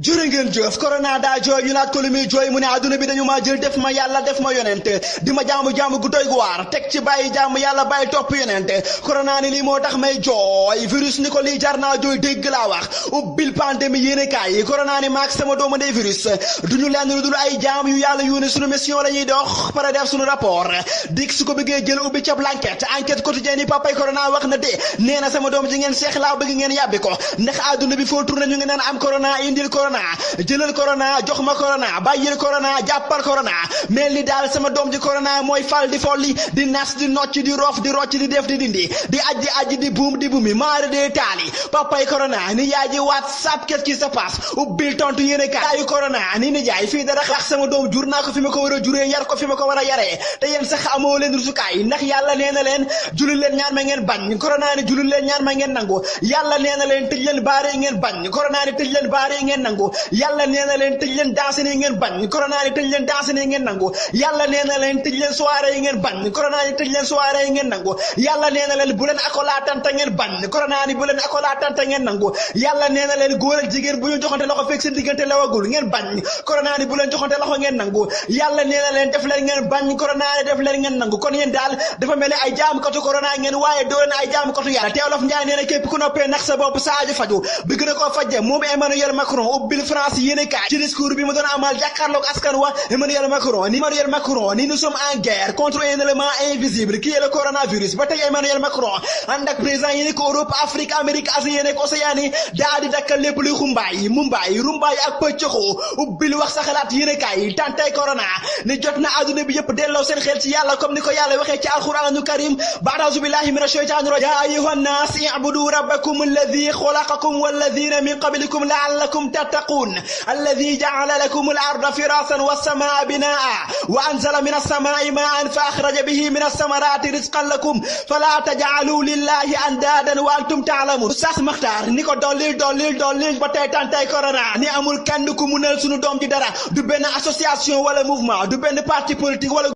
jërë ngeen jëf corona daa jooy ñu laaj ko lu muy jooy mu ne àdduna bi dañu maa jël def ma yàlla def ma yonent di ma jaamu gu doy gu waar teg ci bàyyi jaamu yàlla bàyyi topp yonent corona ni lii moo tax may jooy virus ni ko lii jar naa jooy dégg laa wax ubbil pandémie yéene kaay yi corona ni maak sama doomu ndey virus duñu lenn lu dul ay jaam yu yàlla yónni suñu mission la ñuy dox para def suñu rapport dik su ko bëggee jël ubbi cab enquête quotidienne yi papay corona wax na de nee na sama doom ji ngeen seex laa bëgg ngeen yàbbi ko ndax àdduna bi foo tourné ñu ngi naan am corona indil corona jëlal corona jox ma corona bàyyil corona jàppal corona mel ni daal sama doom ji corona mooy fal di folli di nas di nocc di roof di rocc di def di dindi di ajji di buum di bumi maara dee taali papay corona ni yaay ji WhatsApp qu'est-ce qui se passe ubbil tontu yéene kaayu corona ni jaay fii dara xax sama doom jur naa ko fi ma ko war a juree yar ko fi ma ko war a yaree te yéen sax amoo leen rusukaay ndax yàlla nee na leen julul leen ñaan ma ngeen bañ corona ni julul leen ñaan ma ngeen nangu yàlla nee na leen tëj leen baare yi ngeen bañ corona ni tëj leen baare yi ngeen nangu yàlla nee na leen tëj leen danse yi ngeen bañ corona ni tëj leen danse yi ngeen nangu yàlla nee na leen tëj leen soirée yi ngeen bañ corona ni tëj leen soirée yi ngeen nangu yàlla nee na leen bu leen akolaatante ngeen bañ corona ni bu leen akolaatante ngeen nangu yàlla nee na leen góor ak jigéen bu ñu joxante loxo fekk seen diggante lawagul ngeen bañ corona ni bu leen joxante loxo ngeen nangu yàlla nee na leen def leen ngeen bañ corona ni def leen ngeen nangu kon yéen daal dafa mel ni ay jaamkatu corona ngeen waaye doo leen ay jaamkatu yàlla te Wolof Njaay nee na képp ku noppee nax sa bopp saaju faju bi gën a koo fajje moom Emmanuel Macron ubbil France yéene kaay ci discours bi mu doon amal jàkkaarloog askan wa Emmanuel Macron ni nous sommes en guerre contre un élément invisible qui est le coronavirus ba tey Emmanuel Macron ànd ak président yi nekk Europe Afrique Amérique Asie yi nekk Océanie daa di dakkal lépp luy xumbaay mumbaay rumbaay ak pëccëxoo ubbil wax sa xalaat yéene kaay tantay corona ni jot na àdduna bi yëpp delloo seen xel ci yàlla comme ni ko yàlla waxee ci alquranu karim ba'da billahi minash shaytanir rajim ya ayyuhan nas i'budu rabbakum alladhi khalaqakum walladhina min qablikum la'allakum tattaqun alladhi ja'ala lakum al-arda firasan was-samaa binaa wa anzala minas samaa'i ma'an fa akhraja bihi minas samarati rizqan lakum fala taj'alu lillahi andadan wa antum ta'lamun Oustaz Makhtar ni ko dollil ba tey tantay corona ni amul kenn ku munal sunu doom ji dara du benn association wala mouvement du benn parti politique wala